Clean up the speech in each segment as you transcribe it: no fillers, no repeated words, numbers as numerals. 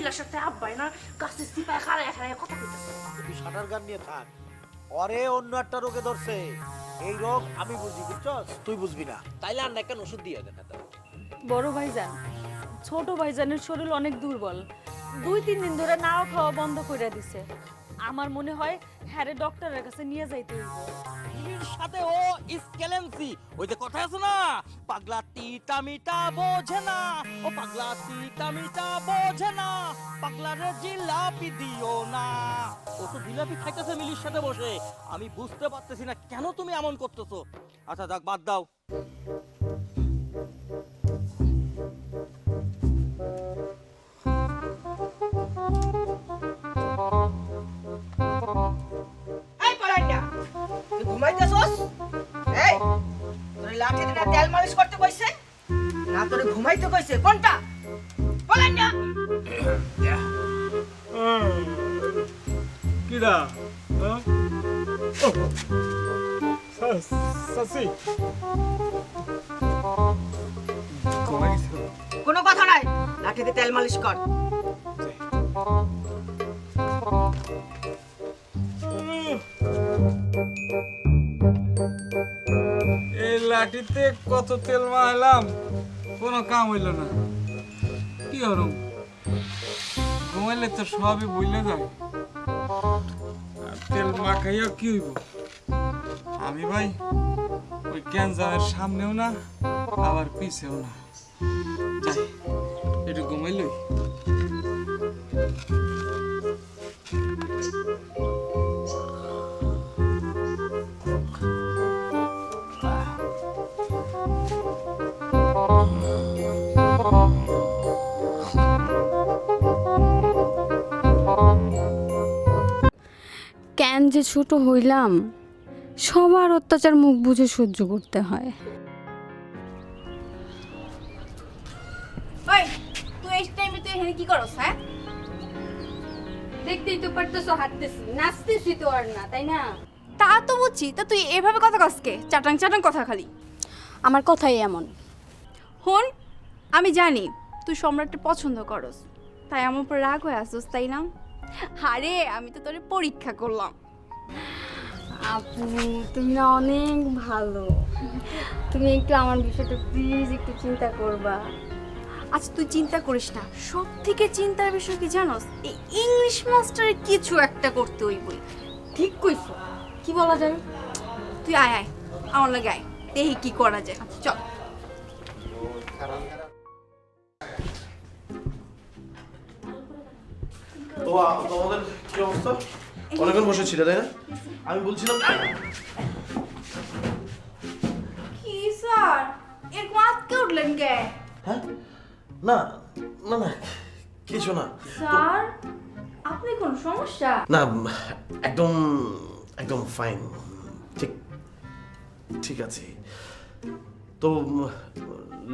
মহিলার সাথে আব্বাই না গাছে সিপায় খাড়ায় খাড়ায় কথা কইতেছে। তুই শাটার গান নিয়ে থাক, অরে অন্য একটা রোগে ধরছে। এই রোগ আমি বুঝি, বুঝছস? তুই বুঝবি না। তাইলে আর একটা ওষুধ দিয়ে দেন। বড় ভাইজান, ছোট ভাইজানের শরীর অনেক দুর্বল, 2-3 দিন ধরে নাও খাওয়া বন্ধ করে দিছে। আমার মনে হয় হ্যারে ডক্টরের কাছে নিয়ে যাইতে হইব। এর সাথে ও স্কেলেন্সি, ওই যে কথা আছে না, পাগলা তিতা মিটা বোঝে না, ও পাগলা তিতা মিটা বোঝে না, পাগলারে জিলাপি দিও না। ও তো জিলাপি খাইতেছে মিলির সাথে বসে। আমি বুঝতে পারতেছি না কেন তুমি এমন করতেছো। আচ্ছা যাক, বাদ দাও। এই পড়াইয়া তুই ঘুমাইতেছস? এই তোর লাঠি দিয়ে তেল মালিশ করতে কইছে না তোরে ঘুমাইতে কইছে? কোনটা পড়াইয়া? কিরা সাসি ঘুমাই গেছে? কোনো কথা নাই, লাঠিতে তেল মালিশ কর। এই লাঠিতে কত তেল মারলাম, কোনো কাম হইল না। কি হরম, ঘুমাইলে তো সবই ভুলে যায়। আর তেল মাখাইয়া কি হইব? আমি ভাই ওই ক্যান্সারের সামনেও না, আবার পিছেও না। যাই একটু ঘুমাইলই। কেন যে ছোট হইলাম, সবার অত্যাচার মুখ বুঝে সহ্য করতে হয়। ওই তুই এই টাইমে তুই এখানে কি করছ? হ্যাঁ, দেখতেই তো পারতেছো হাঁটতেছি, নাচতেছি তো আর না, তাই না? তা তো বুঝছি, তা তুই এভাবে কথা কসকে? চাটাং চাটাং কথা খালি। আমার কথাই এমন। হন, আমি জানি তুই সম্রাটকে পছন্দ করস, তাই আমার উপর রাগ হয়ে আসছিস, তাই না? আরে আমি তো তোরে পরীক্ষা করলাম। আপু তুমি না অনেক ভালো, তুমি একটু আমার বিষয়টা প্লিজ একটু চিন্তা করবা। আচ্ছা তুই চিন্তা করিস না, সব থেকে চিন্তার বিষয় কি জানোস? এই ইংলিশ মাস্টারে কিছু একটা করতে হইবই। ঠিক কইছো, কি বলা যাবে? তুই আয় আয় আমার লাগে আয়, দেখি কি করা যায়। চল। তো তোমাদের কি অবস্থা? অনেকক্ষণ বসেছিলে তাই না? আমি বলছিলাম কি স্যার, এরকম আটকে উঠলেন কে? হ্যাঁ, না না না কিছু না। স্যার আপনি কোন সমস্যা? না, একদম একদম ফাইন, ঠিক ঠিক আছে। তো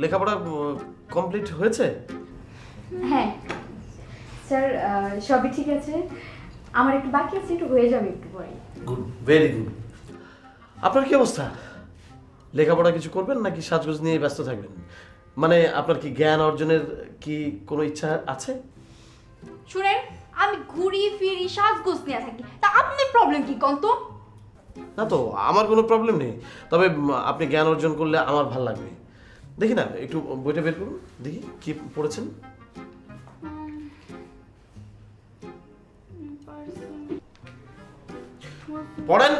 লেখাপড়া কমপ্লিট হয়েছে? হ্যাঁ স্যার, সবই ঠিক আছে, আমার একটু বাকি আছে, একটু হয়ে যাবে একটু পরে। Good, very good. আপনার কি অবস্থা? লেখাপড়া কিছু করবেন নাকি সাজগোজ নিয়ে ব্যস্ত থাকবেন? মানে আপনার কি জ্ঞান অর্জনের কি কোনো ইচ্ছা আছে? শুনেন, আমি ঘুরি ফিরি সাজগোজ নিয়ে থাকি, তা আপনার প্রবলেম কি কোন তো? না তো, আমার কোনো প্রবলেম নেই, তবে আপনি জ্ঞান অর্জন করলে আমার ভালো লাগবে। দেখি না, একটু বইটা বের করুন, দেখি কি পড়েছেন। পড়েন।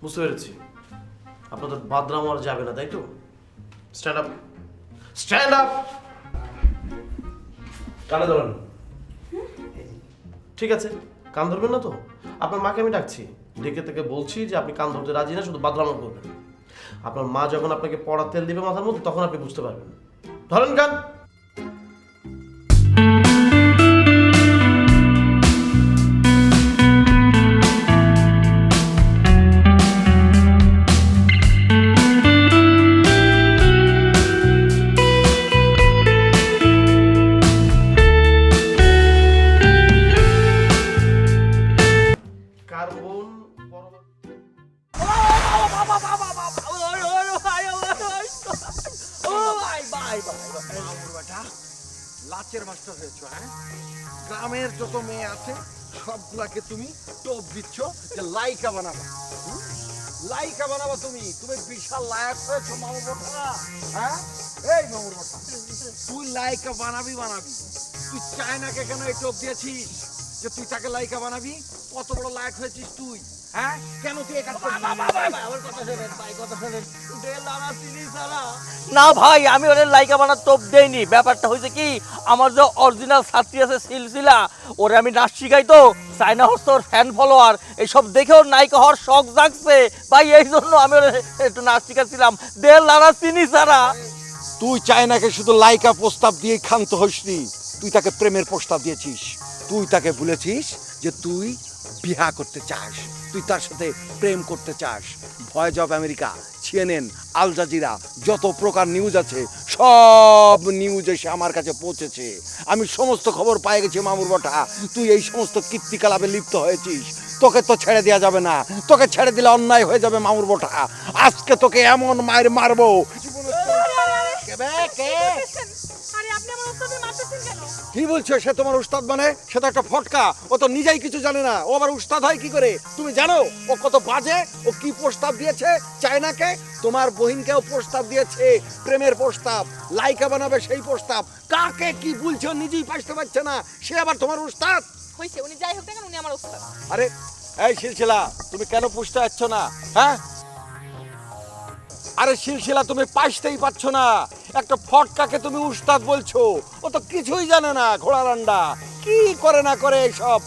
বুঝতে পেরেছি, আপনাদের বাদরাম আর যাবে না, তাই তো? Stand up, stand up. কানে ধরেন। ঠিক আছে, কান ধরবেন না তো? আপনার মাকে আমি ডাকছি, ডেকে থেকে বলছি যে আপনি কান ধরতে রাজি না, শুধু বাদরাম করবেন। আপনার মা যখন আপনাকে পড়ার তেল দিবে মাথার মধ্যে, তখন আপনি বুঝতে পারবেন। ধরেন কান। লাচের মাস্টার হয়েছো, হ্যাঁ? গ্রামের যত মেয়ে আছে সবগুলাকে তুমি টোপ দিচ্ছ যে লাইকা বানাবা। লাইকা বানাবা তুমি। তুমি বিশাল লায়ক হয়েছো মামুর বটা, হ্যাঁ? এই মামুর বটা, তুই লাইকা বানাবি। তুই চায়নাকে কেন এই টোপ দিয়েছিস যে তুই তাকে লাইকা বানাবি? কত বড় লায়ক হয়েছিস তুই, হ্যাঁ? কেন তুই এই কাজ করছিস? আমার কথা শোনেন ভাই, কথা শোনেন। দেড় লানা চিনি ছাড়া না ভাই, আমি ওদের লাইকা বানার টোপ দেইনি। ব্যাপারটা হয়েছে কি, আমার যে অরিজিনাল ছাত্রী আছে সিলসিলা, ওরে আমি নাচ শিখাই তো, চায়না হচ্ছে ওর ফ্যান ফলোয়ার, এইসব দেখে ওর নায়িকা হওয়ার শখ জাগছে ভাই, এই জন্য আমি ওর একটু নাচ শিখাচ্ছিলাম। দেড় লানা চিনি ছাড়া। তুই চায়নাকে শুধু লাইকা প্রস্তাব দিয়ে ক্ষান্ত হসনি, তুই তাকে প্রেমের প্রস্তাব দিয়েছিস। তুই তাকে বলেছিস যে তুই বিয়া করতে চাস, তুই তার সাথে প্রেম করতে চাস। Voice of America, CNN, Al Jazeera, যত প্রকার নিউজ আছে সব নিউজ এসে আমার কাছে পৌঁছেছে। আমি সমস্ত খবর পেয়ে গেছি মামুর বটা, তুই এই সমস্ত কীর্তিকলাপে লিপ্ত হয়েছিস। তোকে তো ছেড়ে দেওয়া যাবে না, তোকে ছেড়ে দিলে অন্যায় হয়ে যাবে মামুর বটা। আজকে তোকে এমন মায়ের মারবো। কি বলছো? সে তোমার উস্তাদ মানে? সে তো একটা ফটকা, ও তো নিজেই কিছু জানে না, ও আবার উস্তাদ হয় কি করে? তুমি জানো ও কত বাজে? ও কি প্রস্তাব দিয়েছে চায়নাকে? তোমার বহিনকেও প্রস্তাব দিয়েছে, প্রেমের প্রস্তাব, লাইকা বানাবে সেই প্রস্তাব। কাকে কি বলছো নিজেই বুঝতে পারছে না, সে আবার তোমার উস্তাদ হইছে। উনি যাই হোক না কেন, উনি আমার ওস্তাদ। আরে এই সিলসিলা, তুমি কেন পুষতে পারছো না, হ্যাঁ? আরে সিলসিলা, তুমি পাইতেই পাচ্ছ না। একটা ফটকাকে তুমি উস্তাদ বলছো, ও তো কিছুই জানে না, ঘোড়া রান্ডা কি করে না করে এইসব।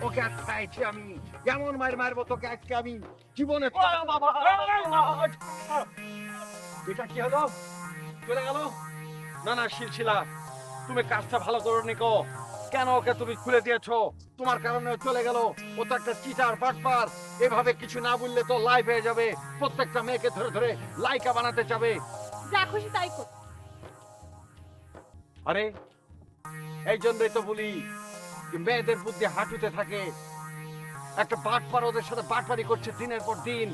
ওকে আটকাইছি আমি, কেমন মার মারবো তোকে আজকে আমি জীবনে। এটা কি হলো? চলে গেল? না না সিলসিলা, তুমি কাজটা ভালো করে নিকো। কেন ওকে তুমি খুলে দিয়েছো? তোমার কারণে চলে গেল। ও তো একটা চিটার বাটপার। এভাবে কিছু না বললে তো লাইভ হয়ে যাবে, প্রত্যেকটা মেয়েকে ধরে ধরে লাইকা বানাতে যাবে। যা খুশি তাই কর। আরে এই জন্যই তো বলি যে মেয়েদের বুদ্ধি হাঁটুতে থাকে। একটা বাটপার ওদের সাথে বাটপারি করছে দিনের পর দিন,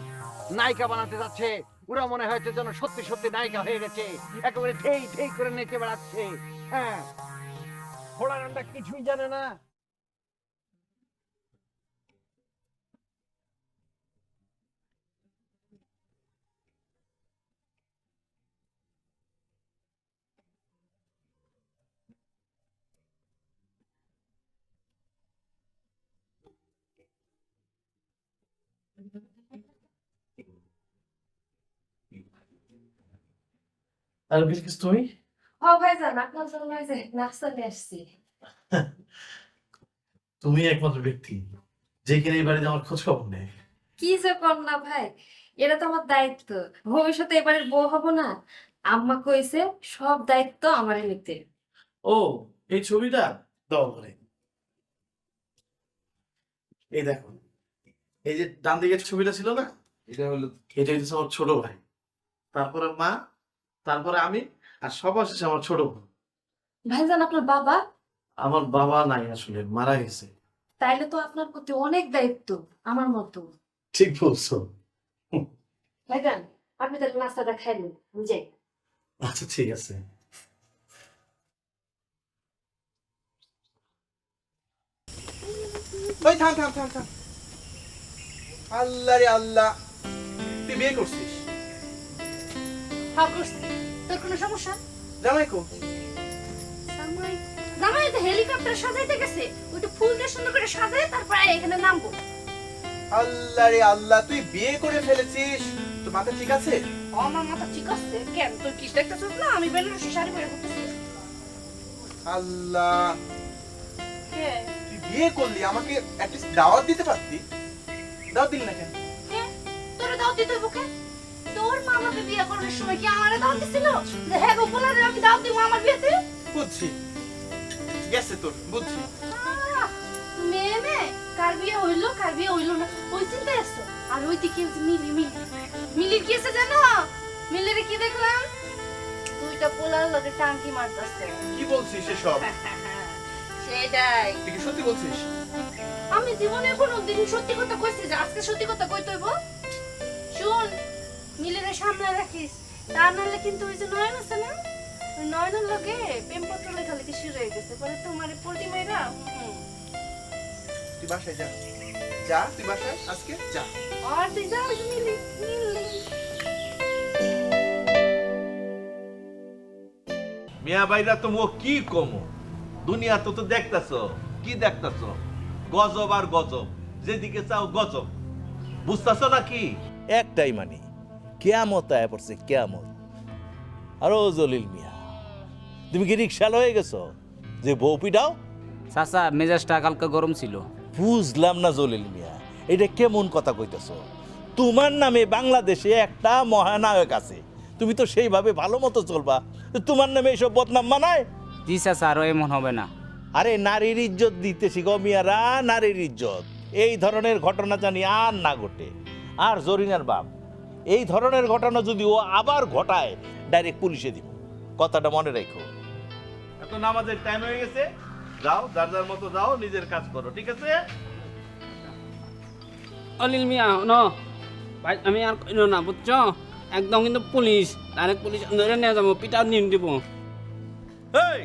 নায়িকা বানাতে যাচ্ছে। ওরা মনে হয়েছে যেন সত্যি সত্যি নায়িকা হয়ে গেছে, একেবারে ঠেই ঠেই করে নেচে বেড়াচ্ছে। হ্যাঁ, ঘোড়া রান্না কিছুই জানে না। আর বিলকিস তুমি? ও ভাইজান, আপনার জন্য এই যে নাস্তা নিয়ে আসছি। তুমি একমাত্র ব্যক্তি যে কিনা এই বাড়িতে আমার খোঁজ খবর নেই। কি যে কর না ভাই, এটা তো আমার দায়িত্ব। ভবিষ্যতে এবারের বউ হব না, আম্মা কইছে সব দায়িত্ব আমারই নিতে। ও, এই ছবিটা দাও ঘরে। এই দেখো, এই যে ডান দিকের ছবিটা ছিল না, এটা হচ্ছে আমার ছোট ভাই, তারপরে মা, তারপরে আমি, আর সবার শেষে আমার ছোট বোন। ভাইজান, আপনার বাবা? আমার বাবা নাই, আসলে মারা গেছে। তাইলে তো আপনার প্রতি অনেক দায়িত্ব আমার মতো। ঠিক বলছো। ভাইজান, আপনি তাহলে নাস্তাটা খাইলেন, আমি যাই। আচ্ছা ঠিক আছে। ওই থাম থাম থাম থাম। আল্লাহ রে আল্লাহ, তুই বিয়ে করছিস? হ্যাঁ করছি। তোর কোনো সমস্যা? জামাই কো? জামাই? জামাই তো হেলিকপ্টার সাজাইতে গেছে, ওইটা ফুল দিয়ে সুন্দর করে সাজায় তারপর এখানে নামবো। আল্লাহ রে আল্লাহ, তুই বিয়ে করে ফেলেছিস? তোর মাথা ঠিক আছে? আমার মাথা ঠিক আছে। কেন, তোর কি দেখতেছিস না আমি বেনারসি শাড়ি পরে ঘুরতেছি? আল্লাহ, কে? তুই বিয়ে করলি, আমাকে অ্যাটলিস্ট দাওয়াত দিতে পারতি। দাওয়াত দিলি না কেন? কে? তোরে দাওয়াত দিতে হইব কেন? তোর মা আমাকে বিয়ে করার সময় কি আমারে দাওয়াত দিছিল? যে হ্যাঁ গোপনে আমি দাওয়াত দিব আমার বিয়েতে? বুঝছি, গেছে তোর, বুঝছি। মেয়ে মেয়ে কার বিয়ে হইলো কার বিয়ে হইলো না ওই চিন্তায় আসছো। আর ওই দিকে মিলি মিলির কি আছে জানো? মিলিরে কি দেখলাম, দুইটা পোলার লগে টাঙ্কি মারতাছে। কি বলছিস এসব? সেটাই। তুই কি সত্যি বলছিস? আমি জীবনে কোনোদিন সত্যি কথা কইছি যে আজকে সত্যি কথা কইতে হইব? শুন, মিলিরে সামনে রাখিস, তা নাহলে কিন্তু ওই যে নয়ন আছে না, ওই নয়নের লগে প্রেমপত্র লেখালেখি শুরু হয়ে গেছে, পরে তোমার পোল্ট্রি মাইরা তুই বাসায় যা, যা তুই বাসায় আজকে যা। আর তুই যাও ওই যে মিলি মিলি। মিয়া ভাইরা তো মুখ কি কমো, দুনিয়া তো দেখতেছ, কি দেখতেছ, গজব আর গজব, যেদিকে চাও গজব, বুঝতেছ নাকি? একটাই মানে কেয়ামত আয়া পড়ছে, কেয়ামত। আরো জলিল মিয়া, তুমি কি রিক্সাল হয়ে গেছো যে বউ পিটাও? চাচা মেজাজটা কালকে গরম ছিল। বুঝলাম না জলিল মিয়া, এটা কেমন কথা কইতেছ? তোমার নামে বাংলাদেশে একটা মহানায়ক আছে, তুমি তো সেইভাবে ভালো মতো চলবা, তোমার নামে এইসব বদনাম মানায়? জি চাচা, আরো এমন হবে না। আরে নারীর ইজ্জত দিতে শিখো মিয়ারা, নারীর ইজ্জত। এই ধরনের ঘটনা জানি আর না ঘটে। আর জরিনার বাপ এই ধরনের ঘটনা যদি ও আবার ঘটায়, ডাইরেক্ট পুলিশে দিব, কথাটা মনে রাখো। এত নামাজের টাইম হয়ে গেছে, যাও যার যার মতো যাও, নিজের কাজ করো, ঠিক আছে? অলিল মিয়া ন ভাই, আমি আর কইল না বুঝছো, একদম কিন্তু পুলিশ, ডাইরেক্ট পুলিশ ধরে নিয়ে যাবো, পিটাও নিয়ে দিব। এই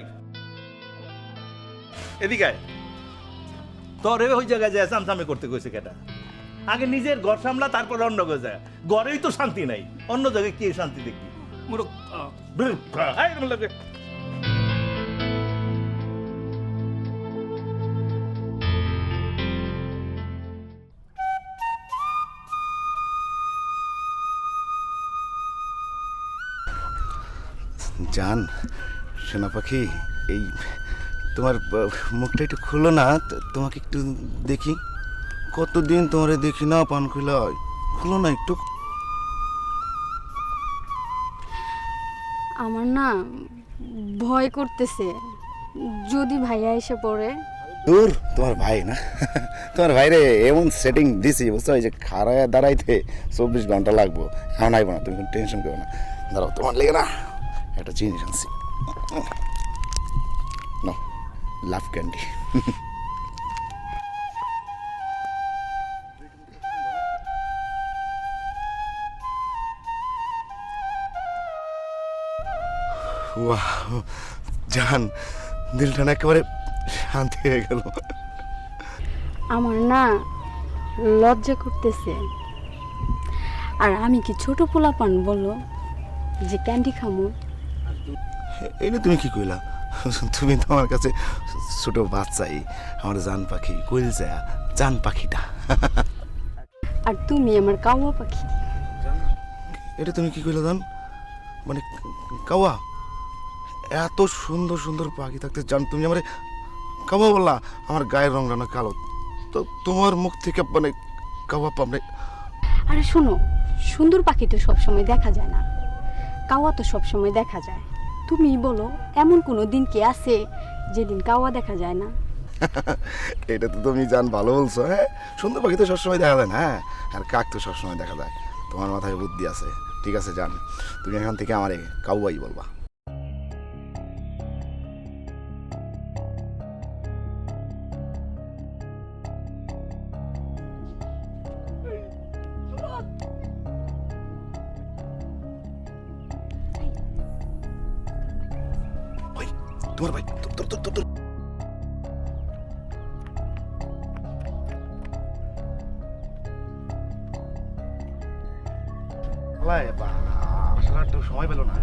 এদিকে আয়। তোর ওই জায়গায় যায় সামসামে করতে কইছে কেটা? আগে নিজের ঘর সামলা, তারপর অন্য ঘর যায়। ঘরেই তো শান্তি নাই, অন্য জায়গায় কি শান্তি দেখবি? জান সোনা পাখি, এই তোমার মুখটা একটু খুলো না, তোমাকে একটু দেখি। কতদিন তোমারে দেখি না, পান খুলে খুলো না একটু। আমার না ভয় করতেছে, যদি ভাইয়া এসে পড়ে। দূর, তোমার ভাই না, তোমার ভাইরে এমন সেটিং দিছি বুঝছো, এই যে খাড়ায় দাঁড়াইতে 24 ঘন্টা লাগবো, এখন আইবো না, তুমি কোনো টেনশন করো না। দাঁড়াও, তোমার লেগে না একটা জিনিস আনছি, লাভ ক্যান্ডি। ওয়াহ জান, দিলটা না একেবারে শান্তি হয়ে গেল। আমার না লজ্জা করতেছে, আর আমি কি ছোট পোলাপান বলো যে ক্যান্ডি খামো? এই না, তুমি কি কইলা? তুমি তো আমার কাছে ছোট বাচ্চাই, আমার জান পাখি, কইলজা জান পাখিটা। আর তুমি আমার কাওয়া পাখি। এটা তুমি কি কইলা জান? মানে কাওয়া? এত সুন্দর সুন্দর পাখি থাকতে জান তুমি আমার কাওয়া বললা? আমার গায়ের রংটা না কালো, তো তোমার মুখ থেকে মানে কাওয়া পাবনে। আরে শোনো, সুন্দর পাখি তো সবসময় দেখা যায় না, কাওয়া তো সবসময় দেখা যায়। তুমি বলো, এমন কোনো দিন কি আছে যেদিন কাওয়া দেখা যায় না? এটা তো তুমি জান ভালো বলছো। হ্যাঁ, সুন্দর পাখি তো সবসময় দেখা যায় না, হ্যাঁ, আর কাক তো সবসময় দেখা যায়। তোমার মাথায় বুদ্ধি আছে, ঠিক আছে জান, তুমি এখান থেকে আমারে কাউয়াই বলবা। তোমার ভাই, তোর আসলে সময় পেল না।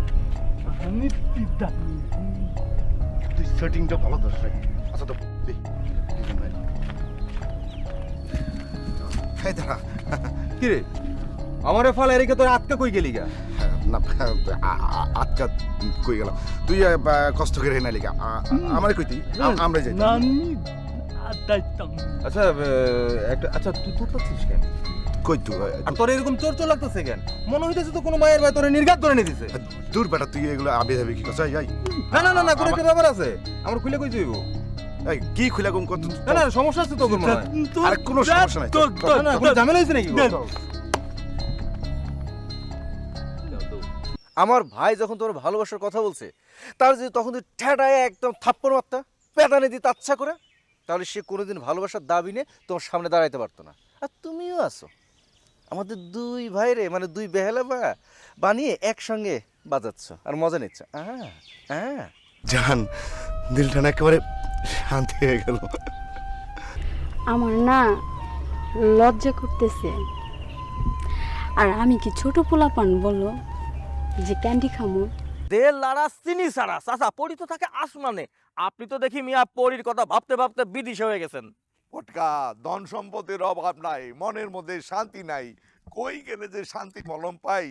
তুই সেটিংটা ভালো ধরছ। আচ্ছা তো দাঁড়া, কি রে আমারে ফালা এরিকে তোর আটকা কই গেলি গা? না আটকা কই গেল? তুই কষ্ট করে না লিগা আমারে কইতি, আমরা যাই। আচ্ছা একটা, আচ্ছা তুই তোর লাগছিস কেন? কই তুই? আর তোর এরকম চোর চোর লাগতেছে কেন? মনে হইতেছে তো কোনো মায়ের ভাই তোরে নির্ঘাত ধরে নিয়ে দিছে। দূর বেটা, তুই এগুলো আবে যাবি কি কথা? যাই না না না না, কোনো একটা ব্যাপার আছে, আমার খুলে কই যাইব? এই কি খুলে কোন কত? না না, সমস্যা আছে তো কোন মনে হয়? আরে কোনো সমস্যা নাই, না কোনো ঝামেলা হইছে নাকি? আমার ভাই যখন তোর ভালোবাসার কথা বলছে, তার যদি তখন তুই ঠেটায় একদম থাপ্পড় মারতা, পেটানে দিতে আচ্ছা করে, তাহলে সে কোনোদিন ভালোবাসার দাবি নিয়ে তোমার সামনে দাঁড়াইতে পারতো না। আর তুমিও আছো, আমাদের দুই ভাইরে মানে দুই বেহালা বানিয়ে একসঙ্গে বাজাচ্ছ আর মজা নিচ্ছ। হ্যাঁ জান, দিলটা না একেবারে শান্তি হয়ে গেল। আমার না লজ্জা করতেছে। আর আমি কি ছোট পোলাপান বলো যে ক্যান্ডি খামো? দেড় লাড়া চিনি ছাড়া চাচা পরি তো থাকে আসমানে, আপনি তো দেখি মিয়া পরির কথা ভাবতে ভাবতে বিদিশ হয়ে গেছেন। পটকা, ধন সম্পদের অভাব নাই, মনের মধ্যে শান্তি নাই, কই গেলে যে শান্তি মলম পাই।